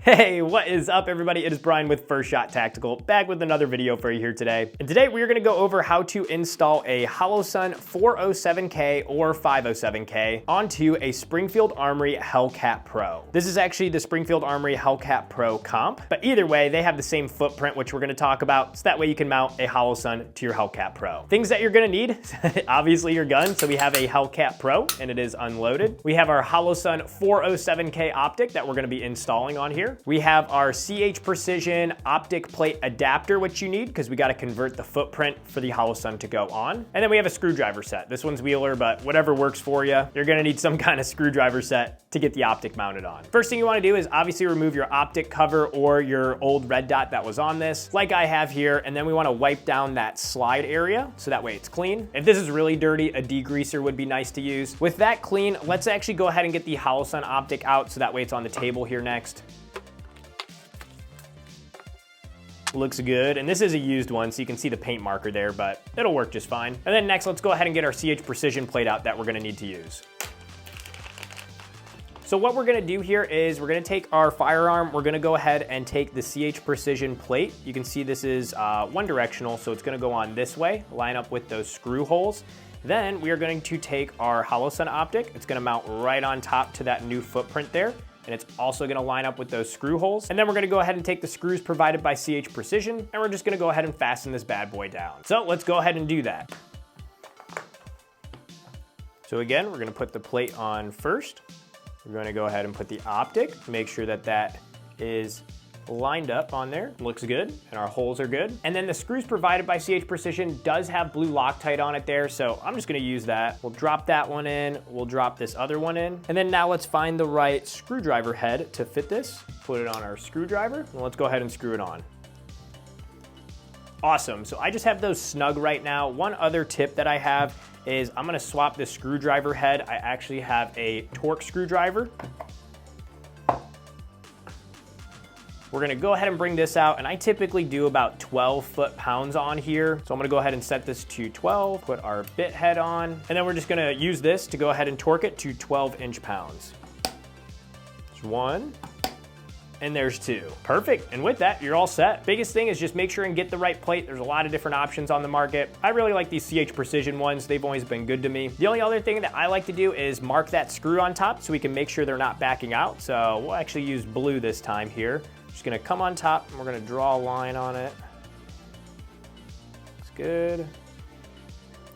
Hey, what is up everybody? It is Brian with First Shot Tactical, back with another video for you here today. And today we are gonna go over how to install a Holosun 407k or 507k onto a Springfield Armory Hellcat Pro. This is actually the Springfield Armory Hellcat Pro comp, but either way, they have the same footprint, which we're gonna talk about, so that way you can mount a Holosun to your Hellcat Pro. Things that you're gonna need, obviously your gun, so we have a Hellcat Pro, and it is unloaded. We have our Holosun 407k optic that we're gonna be installing on here. We have our CH Precision optic plate adapter, which you need because we got to convert the footprint for the Holosun to go on. And then we have a screwdriver set. This one's Wheeler, but whatever works for you. You're going to need some kind of screwdriver set to get the optic mounted on. First thing you want to do is obviously remove your optic cover or your old red dot that was on this, like I have here, and then we want to wipe down that slide area so that way it's clean. If this is really dirty, a degreaser would be nice to use. With that clean, let's actually go ahead and get the Holosun optic out so that way it's on the table here next. Looks good, and this is a used one, so you can see the paint marker there, but it'll work just fine. And then next, let's go ahead and get our CH Precision plate out that we're gonna need to use. So what we're gonna do here is we're gonna take our firearm, we're gonna go ahead and take the CH Precision plate. You can see this is one directional, so it's gonna go on this way, line up with those screw holes. Then we are going to take our Holosun optic. It's gonna mount right on top to that new footprint there. And it's also gonna line up with those screw holes. And then we're gonna go ahead and take the screws provided by CH Precision, and we're just gonna go ahead and fasten this bad boy down. So let's go ahead and do that. So again, we're gonna put the plate on first. We're gonna go ahead and put the optic, make sure that that is lined up on there. Looks good, and our holes are good. And then the screws provided by CH Precision does have blue Loctite on it there, so I'm just gonna use that. We'll drop that one in, we'll drop this other one in, and then now let's find the right screwdriver head to fit this. Put it on our screwdriver, and let's go ahead and screw it on. Awesome, so I just have those snug right now. One other tip that I have is I'm gonna swap this screwdriver head. I actually have a Torx screwdriver. We're gonna go ahead and bring this out, and I typically do about 12 foot-pounds on here. So I'm gonna go ahead and set this to 12, put our bit head on, and then we're just gonna use this to go ahead and torque it to 12 inch-pounds. There's one, and there's two. Perfect, and with that, you're all set. Biggest thing is just make sure and get the right plate. There's a lot of different options on the market. I really like these CH Precision ones. They've always been good to me. The only other thing that I like to do is mark that screw on top so we can make sure they're not backing out. So we'll actually use blue this time here. Just gonna come on top and we're gonna draw a line on it. Looks good.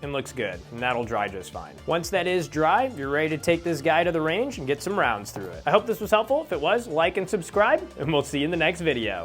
And looks good, and that'll dry just fine. Once that is dry, you're ready to take this guy to the range and get some rounds through it. I hope this was helpful. If it was, like and subscribe, and we'll see you in the next video.